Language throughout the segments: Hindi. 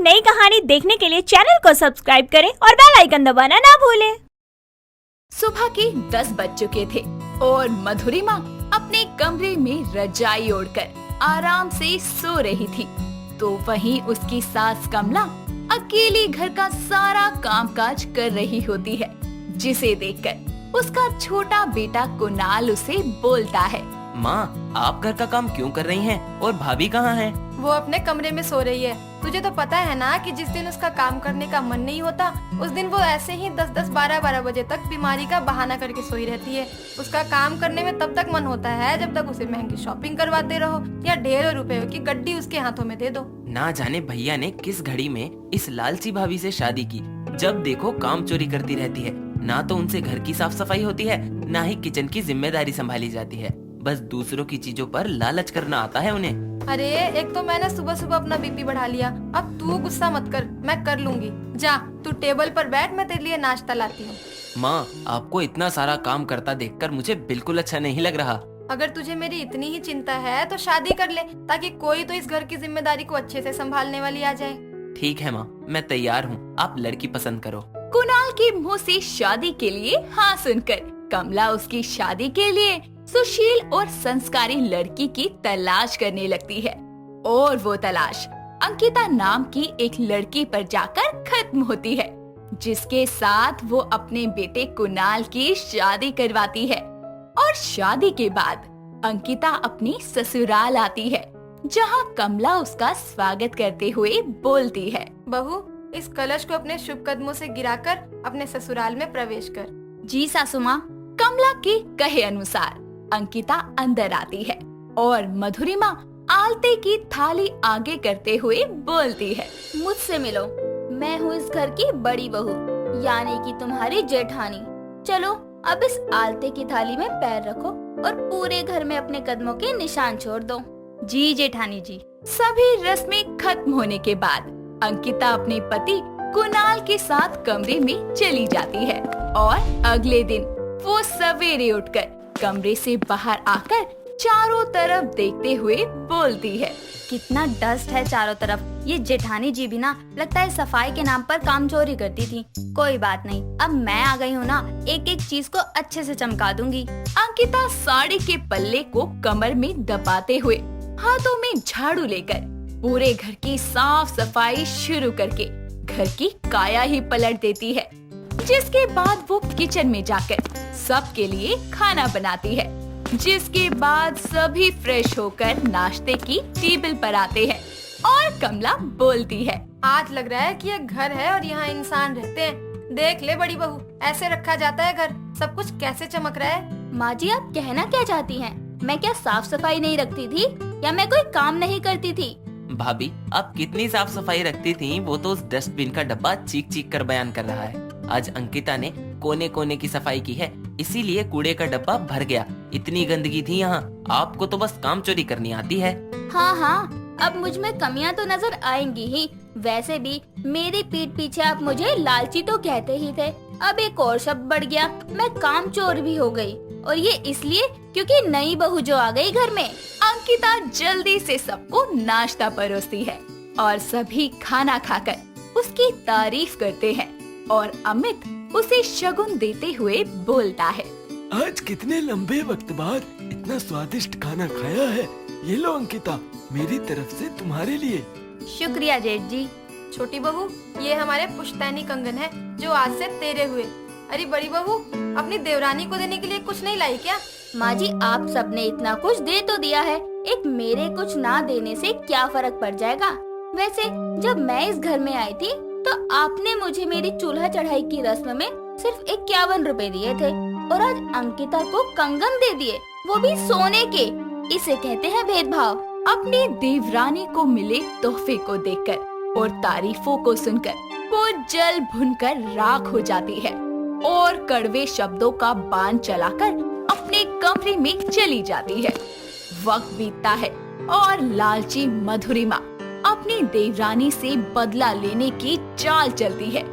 नई कहानी देखने के लिए चैनल को सब्सक्राइब करें और बेल आइकन दबाना ना भूलें। सुबह के 10 बज चुके थे और मधुरिमा अपने कमरे में रजाई ओढ़कर आराम से सो रही थी। तो वहीं उसकी सास कमला अकेली घर का सारा कामकाज कर रही होती है, जिसे देखकर उसका छोटा बेटा कुणाल उसे बोलता है, माँ, आप घर का काम क्यों कर रही हैं? और भाभी कहाँ हैं? वो अपने कमरे में सो रही है। तुझे तो पता है ना कि जिस दिन उसका काम करने का मन नहीं होता उस दिन वो ऐसे ही 10-10, 12-12 बजे तक बीमारी का बहाना करके सोई रहती है। उसका काम करने में तब तक मन होता है जब तक उसे महंगी शॉपिंग करवाते रहो या ढेरों रुपयों की गड्डी उसके हाथों में दे दो। ना जाने भैया ने किस घड़ी में इस लालची भाभी से शादी की। जब देखो काम चोरी करती रहती है। ना तो उनसे घर की साफ सफाई होती है, ना ही किचन की जिम्मेदारी संभाली जाती है। बस दूसरों की चीजों पर लालच करना आता है उन्हें। अरे एक तो मैंने सुबह सुबह अपना बीपी बढ़ा लिया, अब तू गुस्सा मत कर, मैं कर लूंगी। जा तू टेबल पर बैठ, मैं तेरे लिए नाश्ता लाती हूँ। माँ, आपको इतना सारा काम करता देखकर मुझे बिल्कुल अच्छा नहीं लग रहा। अगर तुझे मेरी इतनी ही चिंता है तो शादी कर ले, ताकि कोई तो इस घर की जिम्मेदारी को अच्छे से संभालने वाली आ जाए। ठीक है माँ, मैं तैयार हूँ, आप लड़की पसंद करो। कुणाल के मुंह से शादी के लिए हाँ सुनकर कमला उसकी शादी के लिए सुशील और संस्कारी लड़की की तलाश करने लगती है। और वो तलाश अंकिता नाम की एक लड़की पर जाकर खत्म होती है, जिसके साथ वो अपने बेटे कुणाल की शादी करवाती है। और शादी के बाद अंकिता अपनी ससुराल आती है, जहाँ कमला उसका स्वागत करते हुए बोलती है, बहू, इस कलश को अपने शुभ कदमों से गिराकर अपने ससुराल में प्रवेश कर। जी सासू माँ। कमला के कहे अनुसार अंकिता अंदर आती है और मधुरिमा आलते की थाली आगे करते हुए बोलती है, मुझसे मिलो, मैं हूँ इस घर की बड़ी बहू, यानी कि तुम्हारी जेठानी। चलो अब इस आलते की थाली में पैर रखो और पूरे घर में अपने कदमों के निशान छोड़ दो। जी जेठानी जी। सभी रस्में खत्म होने के बाद अंकिता अपने पति कुणाल के साथ कमरे में चली जाती है और अगले दिन वो सवेरे उठकर कमरे से बाहर आकर चारों तरफ देखते हुए बोलती है, कितना डस्ट है चारों तरफ। ये जेठानी जी भी ना लगता है सफाई के नाम पर काम चोरी करती थी। कोई बात नहीं, अब मैं आ गई हूँ ना, एक एक चीज को अच्छे से चमका दूंगी। अंकिता साड़ी के पल्ले को कमर में दबाते हुए हाथों में झाड़ू लेकर पूरे घर की साफ सफाई शुरू करके घर की काया ही पलट देती है। जिसके बाद वो किचन में जाकर सबके लिए खाना बनाती है। जिसके बाद सभी फ्रेश होकर नाश्ते की टेबल पर आते हैं और कमला बोलती है, आज लग रहा है कि यह घर है और यहाँ इंसान रहते हैं। देख ले बड़ी बहू, ऐसे रखा जाता है घर, सब कुछ कैसे चमक रहा है। माँ जी, आप कहना क्या चाहती हैं? मैं क्या साफ सफाई नहीं रखती थी या मैं कोई काम नहीं करती थी? भाभी, आप कितनी साफ सफाई रखती थी वो तो उस डस्टबिन का डब्बा चीख चीख कर बयान कर रहा है। आज अंकिता ने कोने कोने की सफाई की है, इसीलिए कूड़े का डब्बा भर गया। इतनी गंदगी थी यहाँ, आपको तो बस काम चोरी करनी आती है। हाँ हाँ, अब मुझ में कमियां तो नजर आएंगी ही। वैसे भी मेरी पीठ पीछे आप मुझे लालची तो कहते ही थे, अब एक और शब्द बढ़ गया, मैं काम चोर भी हो गई। और ये इसलिए क्योंकि नई बहू जो आ गई घर में। अंकिता जल्दी से सबको नाश्ता परोसती है और सभी खाना खाकर उसकी तारीफ करते हैं। और अमित उसे शगुन देते हुए बोलता है, आज कितने लंबे वक्त बाद इतना स्वादिष्ट खाना खाया है। ये लो अंकिता, मेरी तरफ से तुम्हारे लिए। शुक्रिया जेठ जी। छोटी बहू, ये हमारे पुश्तैनी कंगन है जो आज से तेरे हुए। अरे बड़ी बहू, अपनी देवरानी को देने के लिए कुछ नहीं लाई क्या? माँ जी, आप सबने इतना कुछ दे तो दिया है, एक मेरे कुछ ना देने से क्या फर्क पड़ जाएगा। वैसे जब मैं इस घर में आई थी तो आपने मुझे मेरी चूल्हा चढ़ाई की रस्म में सिर्फ 51 रुपए दिए थे और आज अंकिता को कंगन दे दिए, वो भी सोने के। इसे कहते हैं भेदभाव। अपनी देवरानी को मिले तोहफे को देखकर और तारीफों को सुनकर वो जल भुनकर राख हो जाती है और कड़वे शब्दों का बाण चलाकर अपने कमरे में चली जाती है। वक्त बीतता है और लालची मधुरिमा अपनी देवरानी से बदला लेने की चाल चलती है,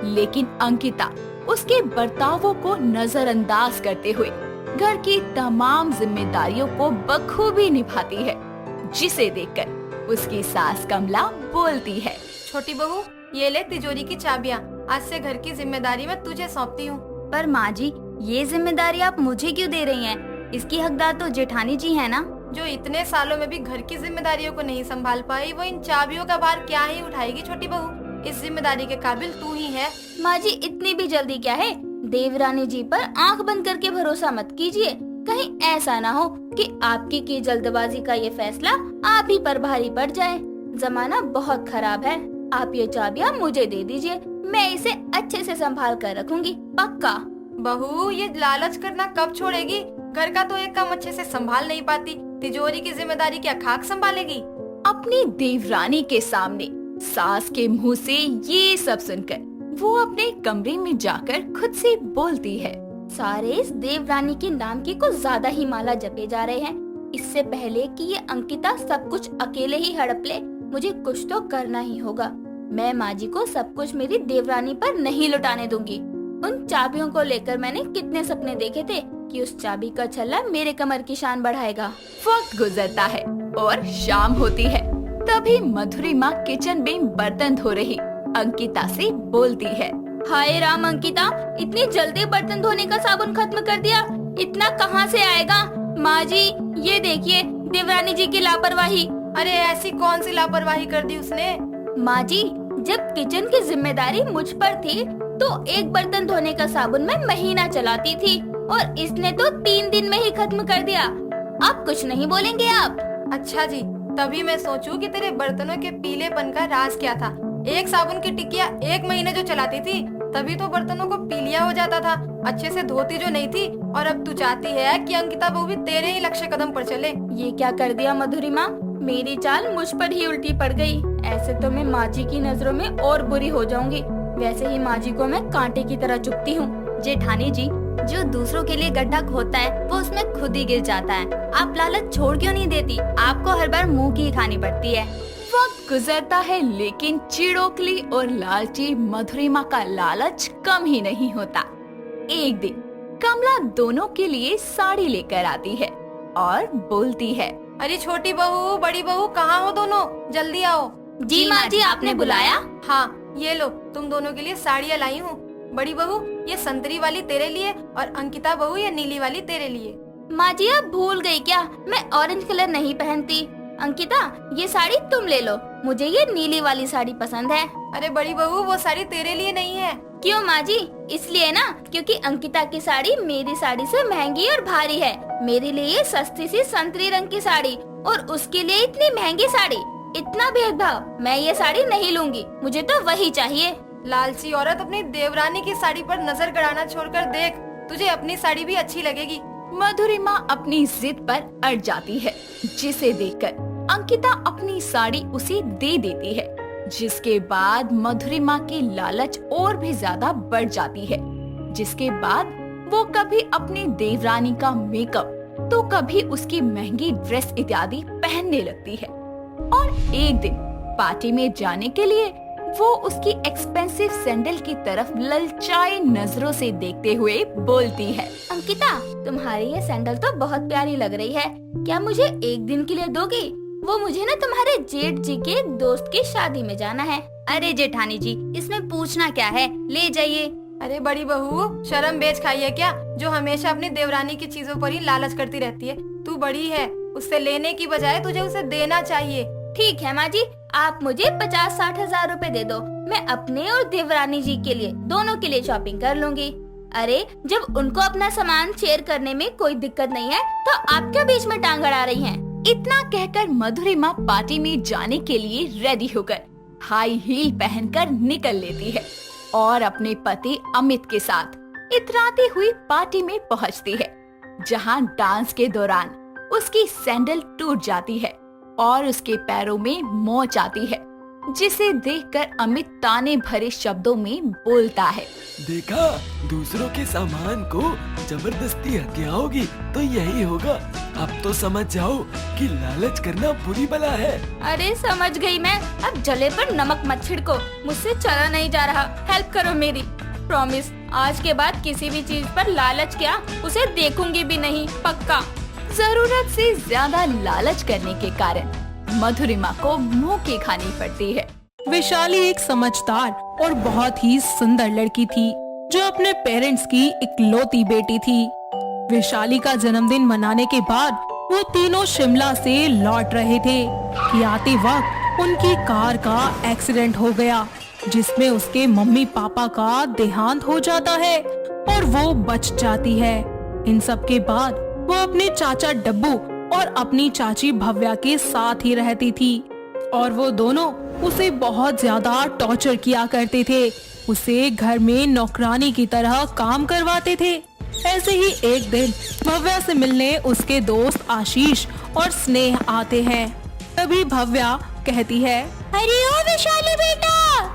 लेकिन अंकिता उसके बर्तावों को नजरअंदाज करते हुए घर की तमाम जिम्मेदारियों को बखूबी निभाती है, जिसे देखकर उसकी सास कमला बोलती है। छोटी बहू, ये ले तिजोरी की चाबियाँ। आज से घर की जिम्मेदारी मैं तुझे सौंपती हूँ। पर माँ जी, ये जिम्मेदारी आप मुझे क्यों दे रही हैं? इसकी हकदार तो जेठानी जी है ना। जो इतने सालों में भी घर की जिम्मेदारियों को नहीं संभाल पाई, वो इन चाबियों का भार क्या ही उठाएगी छोटी बहू। इस जिम्मेदारी के काबिल तू ही है। माँ जी, इतनी भी जल्दी क्या है? देवरानी जी पर आंख बंद करके भरोसा मत कीजिए। कहीं ऐसा ना हो कि आपकी की जल्दबाजी का ये फैसला आप ही पर भारी पड़ जाए। जमाना बहुत खराब है। आप ये चाबियाँ मुझे दे दीजिए, मैं इसे अच्छे से संभाल कर रखूंगी, पक्का। बहू, ये लालच करना कब छोड़ेगी? घर का तो एक काम अच्छे से संभाल नहीं पाती, तिजोरी की जिम्मेदारी क्या खाक संभालेगी? अपनी देवरानी के सामने सास के मुंह से ये सब सुनकर वो अपने कमरे में जाकर खुद से बोलती है। सारे इस देवरानी के नाम की कुछ ज्यादा ही माला जपे जा रहे हैं। इससे पहले कि ये अंकिता सब कुछ अकेले ही हड़प ले, मुझे कुछ तो करना ही होगा। मैं माँ जी को सब कुछ मेरी देवरानी पर नहीं लुटाने दूंगी। उन चाबियों को लेकर मैंने कितने सपने देखे थे कि उस चाबी का छल्ला मेरे कमर की शान बढ़ाएगा। वक्त गुजरता है और शाम होती है। तभी मधुरिमा किचन में बर्तन धो रही अंकिता से बोलती है। हाय राम अंकिता, इतनी जल्दी बर्तन धोने का साबुन खत्म कर दिया? इतना कहाँ से आएगा? माँ जी, ये देखिए देवरानी जी की लापरवाही। अरे ऐसी कौन सी लापरवाही कर दी उसने? माँ जी, जब किचन की जिम्मेदारी मुझ पर थी तो एक बर्तन धोने का साबुन मैं महीना चलाती थी और इसने तो 3 दिन में ही खत्म कर दिया। आप कुछ नहीं बोलेंगे आप? अच्छा जी, तभी मैं सोचूं कि तेरे बर्तनों के पीलेपन का राज क्या था। एक साबुन की टिकिया 1 महीने जो चलाती थी, तभी तो बर्तनों को पीलिया हो जाता था, अच्छे से धोती जो नहीं थी। और अब तू चाहती है कि अंकिता बहू भी तेरे ही लक्ष्य कदम पर चले। ये क्या कर दिया मधुरिमा? मेरी चाल मुझ पर ही उल्टी पड़ गई। ऐसे तो मैं माँ जी की नजरों में और बुरी हो जाऊंगी। वैसे ही माँ जी को मैं कांटे की तरह चुभती हूँ। जेठानी जी, जो दूसरों के लिए गड्ढा खोदता है वो उसमें खुद ही गिर जाता है। आप लालच छोड़ क्यों नहीं देती? आपको हर बार मुंह की खानी पड़ती है। वक्त गुजरता है लेकिन चिड़ोकली और लालची मधुरिमा का लालच कम ही नहीं होता। एक दिन कमला दोनों के लिए साड़ी लेकर आती है और बोलती है। अरे छोटी बहू, बड़ी बहू, कहाँ हो दोनों? जल्दी आओ। जी माँ जी, आपने बुलाया? हाँ, ये लो, तुम दोनों के लिए साड़ियाँ लाई हूँ। बड़ी बहू, ये संतरी वाली तेरे लिए और अंकिता बहू ये नीली वाली तेरे लिए। माँ जी, आप भूल गई क्या? मैं ऑरेंज कलर नहीं पहनती। अंकिता, ये साड़ी तुम ले लो, मुझे ये नीली वाली साड़ी पसंद है। अरे बड़ी बहू, वो साड़ी तेरे लिए नहीं है। क्यों माँ जी? इसलिए ना, क्योंकि अंकिता की साड़ी मेरी साड़ी से महंगी और भारी है। मेरे लिए ये सस्ती सी संतरी रंग की साड़ी और उसके लिए इतनी महंगी साड़ी। इतना भेदभाव, मैं ये साड़ी नहीं लूंगी, मुझे तो वही चाहिए। लालची औरत, अपनी देवरानी की साड़ी पर नजर गड़ाना छोड़कर देख, तुझे अपनी साड़ी भी अच्छी लगेगी। मधुरिमा अपनी जिद पर अड़ जाती है, जिसे देखकर अंकिता अपनी साड़ी उसे दे देती है। जिसके बाद मधुरिमा की लालच और भी ज्यादा बढ़ जाती है। जिसके बाद वो कभी अपनी देवरानी का मेकअप तो कभी उसकी महंगी ड्रेस इत्यादि पहनने लगती है। और एक दिन पार्टी में जाने के लिए वो उसकी एक्सपेंसिव सैंडल की तरफ ललचाई नजरों से देखते हुए बोलती है। अंकिता, तुम्हारी ये सैंडल तो बहुत प्यारी लग रही है, क्या मुझे एक दिन के लिए दोगी? वो मुझे ना तुम्हारे जेठ जी के दोस्त की शादी में जाना है। अरे जेठानी जी, इसमें पूछना क्या है, ले जाइए। अरे बड़ी बहू, शर्म बेच खाई है क्या, जो हमेशा अपनी देवरानी की चीजों पर ही लालच करती रहती है? तू बड़ी है, उससे लेने की बजाय तुझे उसे देना चाहिए। ठीक है माँ जी, आप मुझे 50-60 हजार रूपए दे दो, मैं अपने और देवरानी जी के लिए दोनों के लिए शॉपिंग कर लूंगी। अरे, जब उनको अपना सामान शेयर करने में कोई दिक्कत नहीं है तो आप क्या बीच में टांग अड़ा रही हैं? इतना कहकर मधुरिमा पार्टी में जाने के लिए रेडी होकर हाई हील पहनकर निकल लेती है और अपने पति अमित के साथ इतराती हुई पार्टी में पहुंचती है, जहां डांस के दौरान उसकी सैंडल टूट जाती है और उसके पैरों में मोच आती है, जिसे देखकर अमित ताने भरे शब्दों में बोलता है। देखा, दूसरों के सामान को जबरदस्ती हथियाओगी तो यही होगा। अब तो समझ जाओ कि लालच करना बुरी बला है। अरे समझ गई मैं, अब जले पर नमक मत छिड़को, मुझसे चला नहीं जा रहा, हेल्प करो मेरी। प्रॉमिस, आज के बाद किसी भी चीज पर लालच क्या, उसे देखूंगी भी नहीं, पक्का। जरूरत से ज्यादा लालच करने के कारण मधुरिमा को मुंह की खानी पड़ती है। वैशाली एक समझदार और बहुत ही सुंदर लड़की थी जो अपने पेरेंट्स की इकलौती बेटी थी। वैशाली का जन्मदिन मनाने के बाद वो तीनों शिमला से लौट रहे थे कि आते वक्त उनकी कार का एक्सीडेंट हो गया, जिसमें उसके मम्मी पापा का देहांत हो जाता है और वो बच जाती है। इन सब के बाद वो अपने चाचा डब्बू और अपनी चाची भव्या के साथ ही रहती थी और वो दोनों उसे बहुत ज्यादा टॉर्चर किया करते थे। उसे घर में नौकरानी की तरह काम करवाते थे। ऐसे ही एक दिन भव्या से मिलने उसके दोस्त आशीष और स्नेह आते हैं। तभी भव्या कहती है, अरे ओ वैशाली बेटा,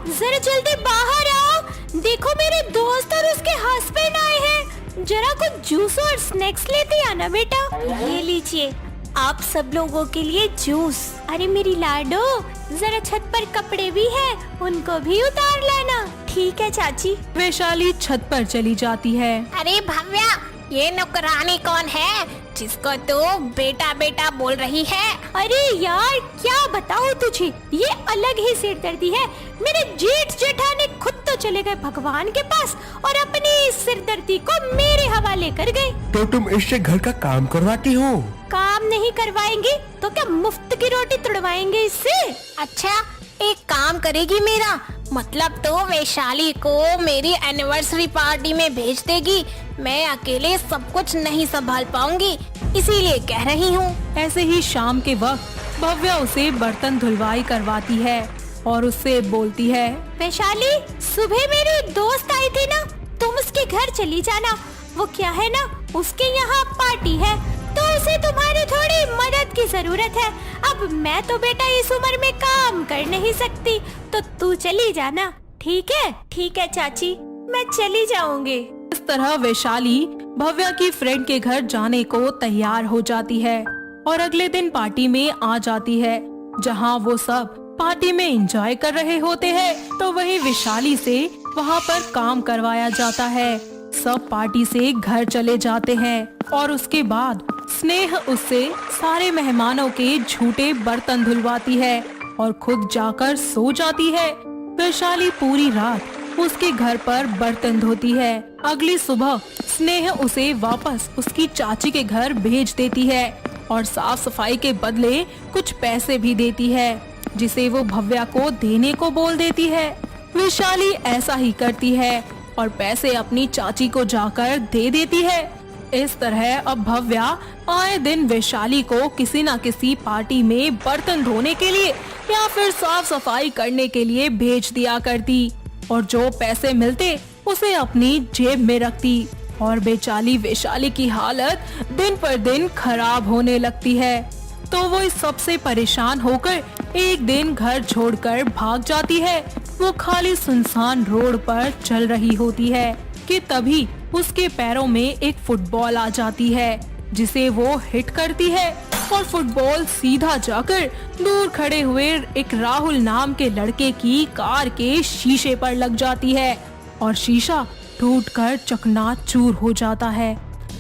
जरा जल्दी बाहर आओ, देखो मेरे दोस्त और उसके हस्बैंड आए हैं, जरा कुछ जूस और स्नैक्स लेते आना बेटा। ये लीजिए आप सब लोगों के लिए जूस। अरे मेरी लाडो, जरा छत पर कपड़े भी हैं, उनको भी उतार लाना। ठीक है चाची। वैशाली छत पर चली जाती है। अरे भव्या, ये नौकरानी कौन है जिसको तू बेटा बेटा बोल रही है? अरे यार क्या बताऊँ तुझे, ये अलग ही सिरदर्दी है। मेरे जेठ जेठानी खुद तो चले गए भगवान के पास और अपनी सिरदर्दी को मेरे हवाले कर गए। तो तुम इससे घर का काम करवाती हो? काम नहीं करवाएंगे तो क्या मुफ्त की रोटी तुड़वाएंगे इससे? अच्छा, एक काम करेगी मेरा मतलब तो वैशाली को मेरी एनिवर्सरी पार्टी में भेज देगी। मैं अकेले सब कुछ नहीं संभाल पाऊंगी, इसीलिए कह रही हूँ। ऐसे ही शाम के वक्त भव्या उसे बर्तन धुलवाई करवाती है और उससे बोलती है, वैशाली सुबह मेरी दोस्त आई थी ना, तुम उसके घर चली जाना। वो क्या है ना, उसके यहाँ पार्टी है तो उसे तुम्हारी थोड़ी मदद की जरूरत है। अब मैं तो बेटा इस उम्र में काम कर नहीं सकती, तो तू चली जाना। ठीक है? ठीक है चाची, मैं चली जाऊंगी। इस तरह वैशाली भव्या की फ्रेंड के घर जाने को तैयार हो जाती है और अगले दिन पार्टी में आ जाती है। जहाँ वो सब पार्टी में एंजॉय कर रहे होते हैं तो वही वैशाली से वहाँ पर काम करवाया जाता है। सब पार्टी से घर चले जाते हैं और उसके बाद स्नेह उससे सारे मेहमानों के झूठे बर्तन धुलवाती है और खुद जाकर सो जाती है। वैशाली पूरी रात उसके घर पर बर्तन धोती है। अगली सुबह स्नेह उसे वापस उसकी चाची के घर भेज देती है और साफ सफाई के बदले कुछ पैसे भी देती है, जिसे वो भव्या को देने को बोल देती है। वैशाली ऐसा ही करती है और पैसे अपनी चाची को जाकर दे देती है। इस तरह अब भव्या आए दिन वैशाली को किसी न किसी पार्टी में बर्तन धोने के लिए या फिर साफ सफाई करने के लिए भेज दिया करती और जो पैसे मिलते उसे अपनी जेब में रखती और बेचारी वैशाली की हालत दिन पर दिन खराब होने लगती है। तो वो इस सबसे परेशान होकर एक दिन घर छोड़कर भाग जाती है। वो खाली सुनसान रोड पर चल रही होती है कि तभी उसके पैरों में एक फुटबॉल आ जाती है, जिसे वो हिट करती है और फुटबॉल सीधा जाकर दूर खड़े हुए एक राहुल नाम के लड़के की कार के शीशे पर लग जाती है और शीशा टूटकर चकनाचूर हो जाता है।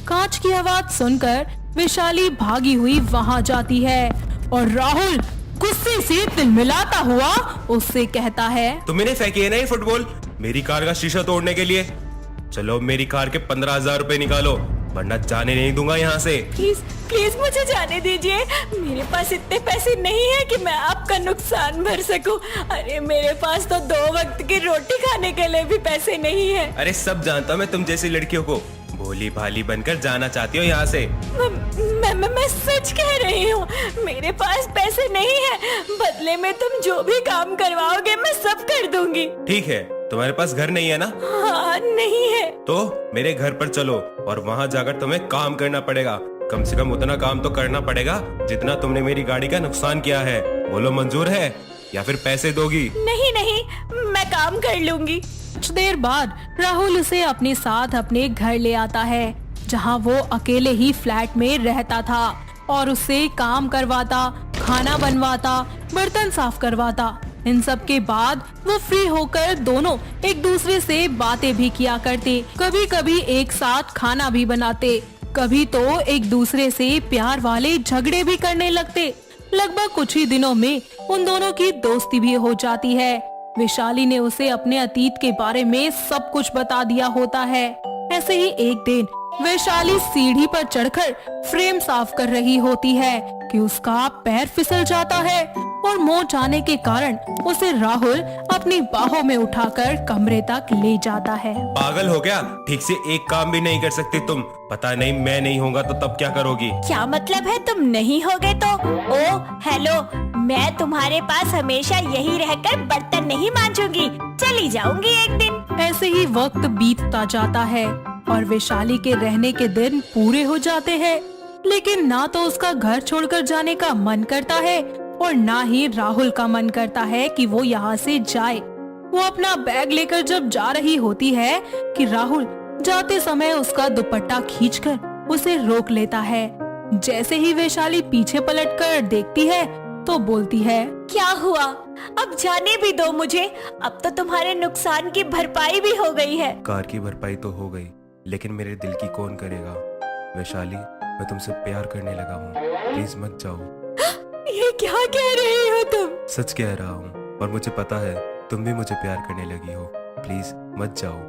कांच की आवाज सुनकर वैशाली भागी हुई वहां जाती है और राहुल गुस्से से तिलमिलाता हुआ उससे कहता है, तो मैंने फेंकी है ना ये फुटबॉल मेरी कार का शीशा तोड़ने के लिए। चलो मेरी कार के 15,000 रुपए निकालो, वरना जाने नहीं दूंगा यहाँ से। प्लीज प्लीज मुझे जाने दीजिए, मेरे पास इतने पैसे नहीं है कि मैं आपका नुकसान भर सकूं। अरे मेरे पास तो 2 वक्त की रोटी खाने के लिए भी पैसे नहीं है। अरे सब जानता हूँ मैं तुम जैसी लड़कियों को, भोली भाली बनकर जाना चाहती हो यहाँ से। मैं सच कह रही हूँ, मेरे पास पैसे नहीं है, बदले में तुम जो भी काम करवाओगे मैं सब कर दूंगी। ठीक है, तुम्हारे पास घर नहीं है ना? हाँ नहीं है। तो मेरे घर पर चलो और वहाँ जाकर तुम्हें काम करना पड़ेगा। कम से कम उतना काम तो करना पड़ेगा जितना तुमने मेरी गाड़ी का नुकसान किया है। बोलो मंजूर है या फिर पैसे दोगी? नहीं नहीं, मैं काम कर लूंगी। कुछ देर बाद राहुल उसे अपने साथ अपने घर ले आता है, जहाँ वो अकेले ही फ्लैट में रहता था और उससे काम करवाता, खाना बनवाता, बर्तन साफ करवाता। इन सब के बाद वो फ्री होकर दोनों एक दूसरे से बातें भी किया करते, कभी कभी एक साथ खाना भी बनाते, कभी तो एक दूसरे से प्यार वाले झगड़े भी करने लगते। लगभग कुछ ही दिनों में उन दोनों की दोस्ती भी हो जाती है। वैशाली ने उसे अपने अतीत के बारे में सब कुछ बता दिया होता है। ऐसे ही एक दिन वैशाली सीढ़ी पर चढ़कर फ्रेम साफ कर रही होती है कि उसका पैर फिसल जाता है और मोच जाने के कारण उसे राहुल अपनी बाहों में उठाकर कमरे तक ले जाता है। पागल हो क्या? ठीक से एक काम भी नहीं कर सकती तुम। पता नहीं मैं नहीं होगा तो तब क्या करोगी? क्या मतलब है तुम नहीं होगे तो? ओ हेलो, मैं तुम्हारे पास हमेशा यही रहकर बर्तन नहीं मांजूंगी, चली जाऊंगी एक दिन। ऐसे ही वक्त बीतता जाता है और वैशाली के रहने के दिन पूरे हो जाते हैं, लेकिन ना तो उसका घर छोड़कर जाने का मन करता है और ना ही राहुल का मन करता है कि वो यहाँ से जाए। वो अपना बैग लेकर जब जा रही होती है कि राहुल जाते समय उसका दुपट्टा खींचकर उसे रोक लेता है। जैसे ही वैशाली पीछे पलटकर देखती है तो बोलती है, क्या हुआ? अब जाने भी दो मुझे, अब तो तुम्हारे नुकसान की भरपाई भी हो गई है। कार की भरपाई तो हो गई, लेकिन मेरे दिल की कौन करेगा? वैशाली, मैं तुमसे प्यार करने लगा हूँ, प्लीज मत जाओ। ये क्या कह रही हो तुम? सच कह रहा हूँ और मुझे पता है तुम भी मुझे प्यार करने लगी हो, प्लीज मत जाओ।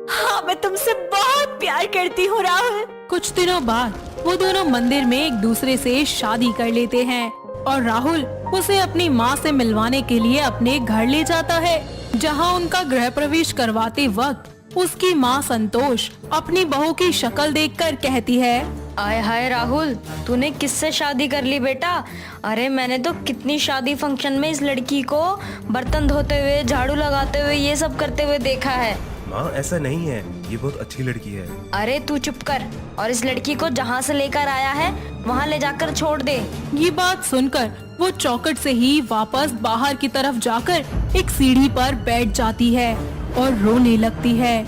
हाँ, मैं तुमसे बहुत प्यार करती हूँ राहुल। कुछ दिनों बाद वो दोनों मंदिर में एक दूसरे से शादी कर लेते हैं और राहुल उसे अपनी माँ से मिलवाने के लिए अपने घर ले जाता है, जहाँ उनका गृह प्रवेश करवाते वक्त उसकी माँ संतोष अपनी बहू की शक्ल देखकर कहती है, आय हाय राहुल, तूने किससे शादी कर ली बेटा? अरे मैंने तो कितनी शादी फंक्शन में इस लड़की को बर्तन धोते हुए, झाड़ू लगाते हुए, ये सब करते हुए देखा है। माँ, ऐसा नहीं है, ये बहुत अच्छी लड़की है। अरे तू चुप कर और इस लड़की को जहाँ से लेकर आया है वहाँ ले जाकर छोड़ दे। ये बात सुनकर वो चौखट से ही वापस बाहर की तरफ जाकर एक सीढ़ी पर बैठ जाती है और रोने लगती है।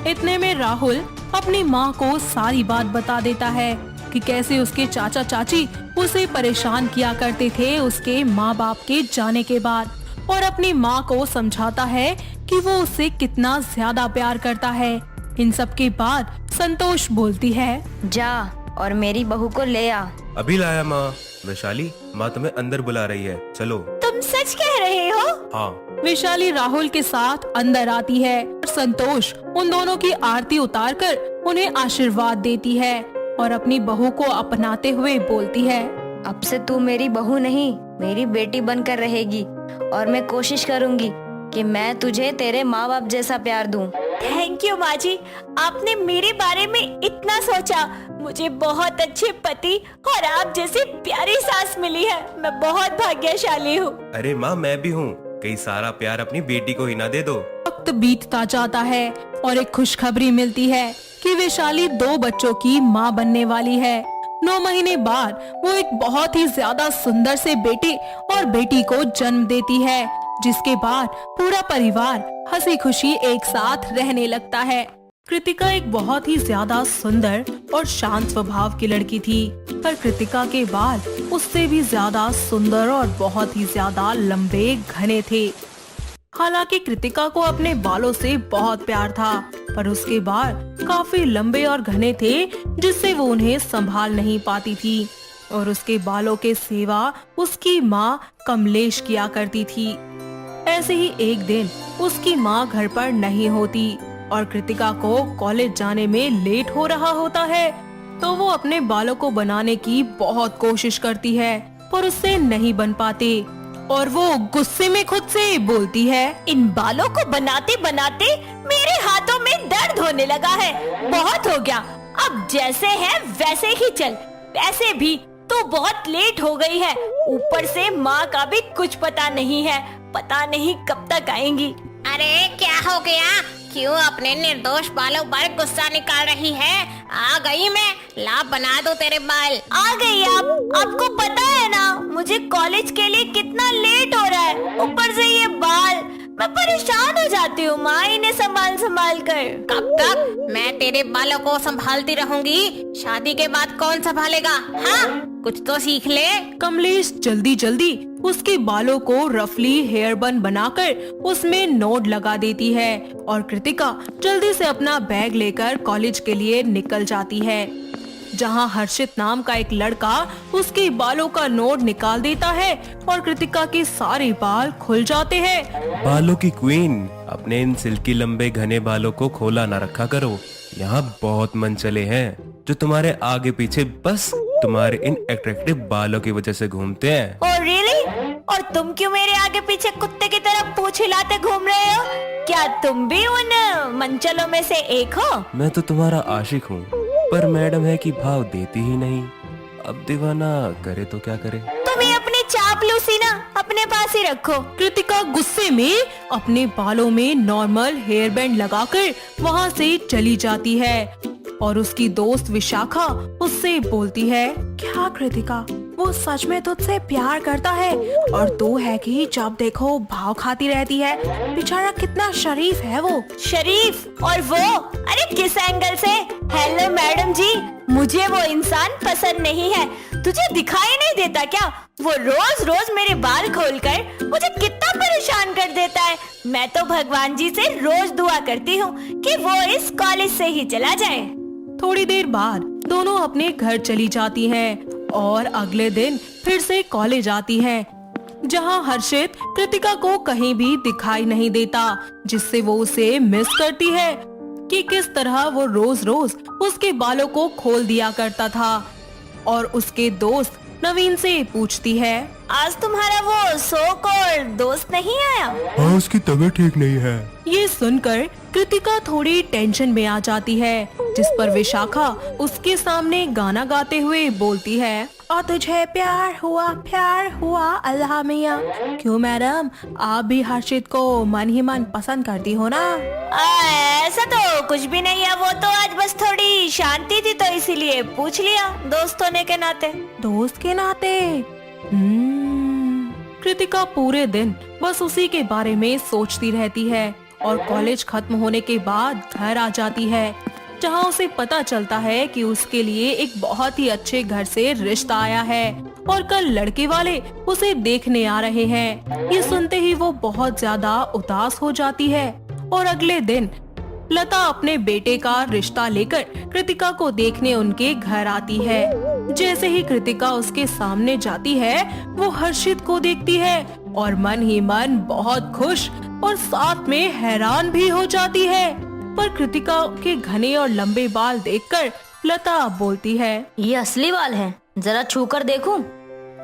इतने में राहुल अपनी माँ को सारी बात बता देता है कि कैसे उसके चाचा चाची उसे परेशान किया करते थे उसके माँ बाप के जाने के बाद, और अपनी माँ को समझाता है कि वो उससे कितना ज्यादा प्यार करता है। इन सब के बाद संतोष बोलती है, जा और मेरी बहू को ले आ। अभी लाया माँ। वैशाली, माँ तुम्हें अंदर बुला रही है, चलो। तुम सच कह रहे हो? हाँ। वैशाली राहुल के साथ अंदर आती है और संतोष उन दोनों की आरती उतारकर उन्हें आशीर्वाद देती है और अपनी बहू को अपनाते हुए बोलती है, अब से तू मेरी बहू नहीं, मेरी बेटी बनकर रहेगी और मैं कोशिश करूंगी कि मैं तुझे तेरे माँ बाप जैसा प्यार दूं। थैंक यू माँ जी, आपने मेरे बारे में इतना सोचा। मुझे बहुत अच्छे पति और आप जैसी प्यारी सास मिली है, मैं बहुत भाग्यशाली हूँ। अरे माँ, मैं भी हूँ, कई सारा प्यार अपनी बेटी को ही ना दे दो। वक्त बीतता जाता है और एक खुशखबरी मिलती है कि वैशाली 2 बच्चों की माँ बनने वाली है। 9 महीने बाद वो एक बहुत ही ज्यादा सुंदर से बेटे और बेटी को जन्म देती है, जिसके बाद पूरा परिवार हंसी खुशी एक साथ रहने लगता है। कृतिका एक बहुत ही ज्यादा सुंदर और शांत स्वभाव की लड़की थी, पर कृतिका के बाल उससे भी ज्यादा सुंदर और बहुत ही ज्यादा लंबे घने थे। हालांकि कृतिका को अपने बालों से बहुत प्यार था, पर उसके बाल काफी लंबे और घने थे, जिससे वो उन्हें संभाल नहीं पाती थी और उसके बालों के सेवा उसकी माँ कमलेश किया करती थी। ऐसे ही एक दिन उसकी माँ घर पर नहीं होती और कृतिका को कॉलेज जाने में लेट हो रहा होता है, तो वो अपने बालों को बनाने की बहुत कोशिश करती है, पर उससे नहीं बन पाते और वो गुस्से में खुद से बोलती है, इन बालों को बनाते बनाते मेरे हाथों में दर्द होने लगा है, बहुत हो गया। अब जैसे है वैसे ही चल। वैसे भी तो बहुत लेट हो गई है, ऊपर से माँ का भी कुछ पता नहीं है, पता नहीं कब तक आएंगी। अरे क्या हो गया? क्यों अपने निर्दोष बालों पर गुस्सा निकाल रही है? आ गई मैं, ला बना दो तेरे बाल। आ गई आप? आपको पता है ना मुझे कॉलेज के लिए कितना लेट हो रहा है, ऊपर से ये बाल, मैं परेशान हो जाती हूँ माँ इन्हें संभाल संभाल कर। कब तक मैं तेरे बालों को संभालती रहूंगी? शादी के बाद कौन संभालेगा? हाँ, कुछ तो सीख ले। कमलेश जल्दी जल्दी उसके बालों को रफली हेयर बन बनाकर उसमें नोट लगा देती है और कृतिका जल्दी से अपना बैग लेकर कॉलेज के लिए निकल जाती है। जहां हर्षित नाम का एक लड़का उसके बालों का नोट निकाल देता है और कृतिका के सारे बाल खुल जाते हैं। बालों की क्वीन, अपने इन सिल्की लंबे घने बालों को खोला ना रखा करो। यहाँ बहुत मन चले हैं जो तुम्हारे आगे पीछे बस तुम्हारे इन अट्रैक्टिव बालों की वजह से घूमते हैं। और रियली? और तुम क्यों मेरे आगे पीछे कुत्ते की तरह पूंछ हिलाते घूम रहे हो? क्या तुम भी उन मंचलों में से एक हो? मैं तो तुम्हारा आशिक हूँ, पर मैडम है कि भाव देती ही नहीं। अब दीवाना करे तो क्या करे। तुम ही अपनी चापलूसी ना अपने पास ही रखो। कृतिका गुस्से में अपने बालों में नॉर्मल हेयर बैंड लगाकर वहाँ से चली जाती है और उसकी दोस्त विशाखा उससे बोलती है, क्या कृतिका, वो सच में तुझसे प्यार करता है और तू है कि जब देखो भाव खाती रहती है। बेचारा कितना शरीफ है वो। शरीफ? और वो? अरे किस एंगल से? हेलो मैडम जी, मुझे वो इंसान पसंद नहीं है। तुझे दिखाई नहीं देता क्या? वो रोज रोज मेरे बाल खोलकर मुझे कितना परेशान कर देता है। मैं तो भगवान जी से रोज दुआ करती हूँ कि वो इस कॉलेज से ही चला जाए। थोड़ी देर बाद दोनों अपने घर चली जाती हैं और अगले दिन फिर से कॉलेज आती हैं, जहां हर्षित कृतिका को कहीं भी दिखाई नहीं देता, जिससे वो उसे मिस करती है कि किस तरह वो रोज रोज उसके बालों को खोल दिया करता था। और उसके दोस्त नवीन से पूछती है, आज तुम्हारा वो सो कॉल्ड दोस्त नहीं आया? हाँ, उसकी तबीयत ठीक नहीं है। ये सुनकर कृतिका थोड़ी टेंशन में आ जाती है, जिस पर विशाखा उसके सामने गाना गाते हुए बोलती है, और तुझे प्यार हुआ अल्लाह मियाँ। क्यों मैडम, आप भी हर्षित को मन ही मन पसंद करती हो ना? ऐसा तो कुछ भी नहीं है, वो तो आज बस थोड़ी शांति थी तो इसीलिए पूछ लिया, दोस्त होने के नाते। दोस्त के नाते? कृतिका पूरे दिन बस उसी के बारे में सोचती रहती है और कॉलेज खत्म होने के बाद घर आ जाती है, जहां उसे पता चलता है कि उसके लिए एक बहुत ही अच्छे घर से रिश्ता आया है और कल लड़के वाले उसे देखने आ रहे हैं। ये सुनते ही वो बहुत ज्यादा उदास हो जाती है और अगले दिन लता अपने बेटे का रिश्ता लेकर कृतिका को देखने उनके घर आती है। जैसे ही कृतिका उसके सामने जाती है, वो हर्षित को देखती है और मन ही मन बहुत खुश और साथ में हैरान भी हो जाती है। पर कृतिका के घने और लंबे बाल देखकर लता बोलती है, ये असली बाल हैं, जरा छू कर देखूं।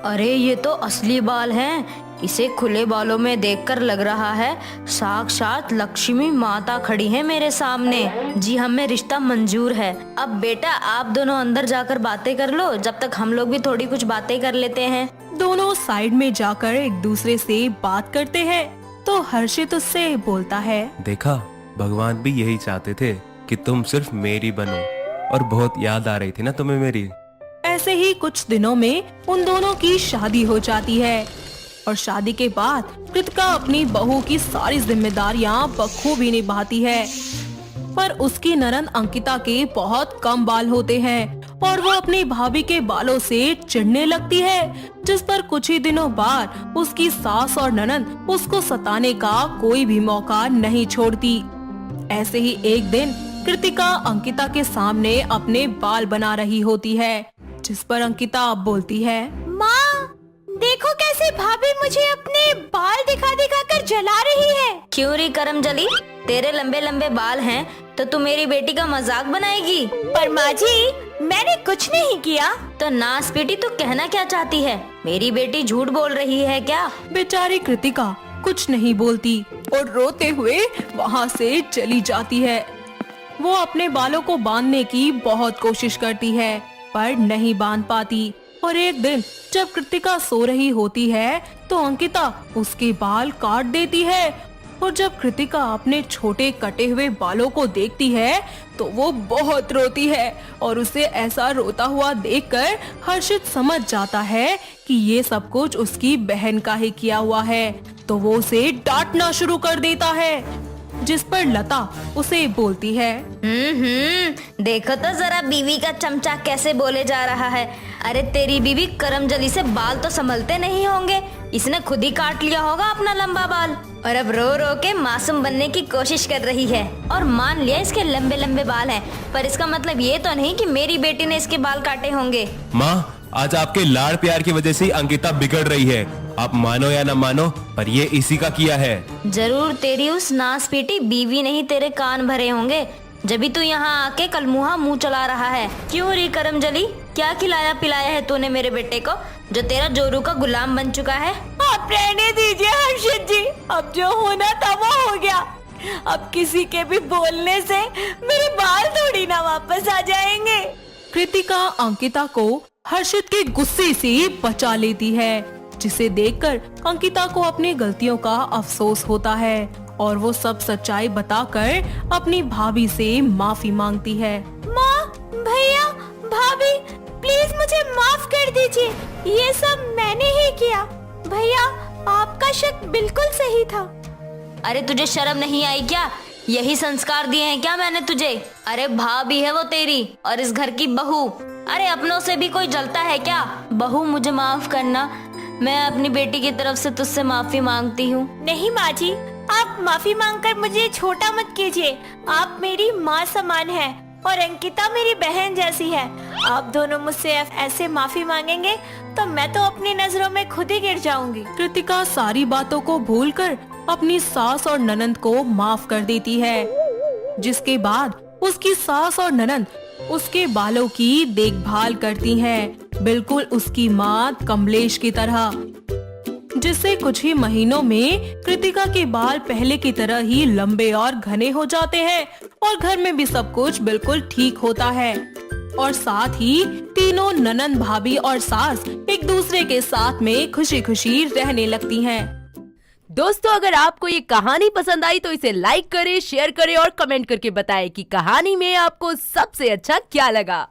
अरे ये तो असली बाल हैं। इसे खुले बालों में देखकर लग रहा है साक्षात लक्ष्मी माता खड़ी है मेरे सामने। जी हमें रिश्ता मंजूर है। अब बेटा आप दोनों अंदर जाकर बातें कर लो, जब तक हम लोग भी थोड़ी कुछ बातें कर लेते हैं। दोनों साइड में जाकर एक दूसरे से बात करते हैं तो हर्षित उससे बोलता है, देखा, भगवान भी यही चाहते थे कि तुम सिर्फ मेरी बनो, और बहुत याद आ रही थी ना तुम्हें मेरी। ऐसे ही कुछ दिनों में उन दोनों की शादी हो जाती है और शादी के बाद कृतिका अपनी बहू की सारी जिम्मेदारियां बखूबी निभाती है। पर उसकी ननद अंकिता के बहुत कम बाल होते हैं और वो अपनी भाभी के बालों से चिढ़ने लगती है, जिस पर कुछ ही दिनों बाद उसकी सास और ननद उसको सताने का कोई भी मौका नहीं छोड़ती। ऐसे ही एक दिन कृतिका अंकिता के सामने अपने बाल बना रही होती है, जिस पर अंकिता बोलती है, माँ देखो कैसे भाभी मुझे अपने बाल दिखा दिखा कर जला रही है। क्यों री करम जली, तेरे लंबे लंबे बाल हैं तो तू मेरी बेटी का मजाक बनाएगी? पर माँ जी मैंने कुछ नहीं किया। तो नास बेटी तू कहना क्या चाहती है? मेरी बेटी झूठ बोल रही है क्या? बेचारी कृतिका कुछ नहीं बोलती और रोते हुए वहाँ से चली जाती है। वो अपने बालों को बांधने की बहुत कोशिश करती है पर नहीं बांध पाती और एक दिन जब कृतिका सो रही होती है तो अंकिता उसके बाल काट देती है और जब कृतिका अपने छोटे कटे हुए बालों को देखती है तो वो बहुत रोती है और उसे ऐसा रोता हुआ देखकर हर्षित समझ जाता है कि ये सब कुछ उसकी बहन का ही किया हुआ है, तो वो उसे डांटना शुरू कर देता है। जिस पर लता उसे बोलती है, देखो तो जरा बीवी का चमचा कैसे बोले जा रहा है। अरे तेरी बीवी करमजली से बाल तो संभलते नहीं होंगे, इसने खुद ही काट लिया होगा अपना लंबा बाल और अब रो रो के मासूम बनने की कोशिश कर रही है। और मान लिया इसके लंबे लंबे बाल हैं, पर इसका मतलब ये तो नहीं कि मेरी बेटी ने इसके बाल काटे होंगे। माँ, आज आपके लाड़ प्यार की वजह से ही अंकिता बिगड़ रही है। आप मानो या न मानो, पर ये इसी का किया है। जरूर तेरी उस नास पीटी बीवी ने ही तेरे कान भरे होंगे, जब तू यहाँ आके कलमुहा मुंह चला रहा है। क्यों री करमजली, क्या खिलाया पिलाया है तूने मेरे बेटे को, जो तेरा जोरू का गुलाम बन चुका है? आप रहने दीजिए हर्षित जी, अब जो होना था वो हो गया। अब किसी के भी बोलने से मेरे बाल थोड़ी ना वापस आ जाएंगे। कृतिका अंकिता को हर्षित के गुस्से से बचा लेती है, जिसे देखकर अंकिता को अपनी गलतियों का अफसोस होता है और वो सब सच्चाई बताकर अपनी भाभी से माफी मांगती है। माँ, भैया, भाभी, प्लीज मुझे माफ कर दीजिए, ये सब मैंने ही किया। भैया, आपका शक बिल्कुल सही था। अरे तुझे शर्म नहीं आई क्या? यही संस्कार दिए हैं क्या मैंने तुझे? अरे भाभी है वो तेरी और इस घर की बहू। अरे अपनों से भी कोई जलता है क्या? बहू मुझे माफ करना, मैं अपनी बेटी की तरफ से तुझसे माफी मांगती हूँ। नहीं माँ जी, आप माफी मांगकर मुझे छोटा मत कीजिए। आप मेरी माँ समान है और अंकिता मेरी बहन जैसी है। आप दोनों मुझसे ऐसे माफी मांगेंगे तो मैं तो अपनी नजरों में खुद ही गिर जाऊंगी। कृतिका सारी बातों को भूलकर अपनी सास और ननंद को माफ कर देती है, जिसके बाद उसकी सास और ननंद उसके बालों की देखभाल करती हैं, बिल्कुल उसकी माँ कमलेश की तरह। जिससे कुछ ही महीनों में कृतिका के बाल पहले की तरह ही लंबे और घने हो जाते हैं और घर में भी सब कुछ बिल्कुल ठीक होता है। और साथ ही तीनों ननंद, भाभी और सास एक दूसरे के साथ में खुशी खुशी रहने लगती हैं। दोस्तों, अगर आपको ये कहानी पसंद आई तो इसे लाइक करें, शेयर करें और कमेंट करके बताएं कि कहानी में आपको सबसे अच्छा क्या लगा।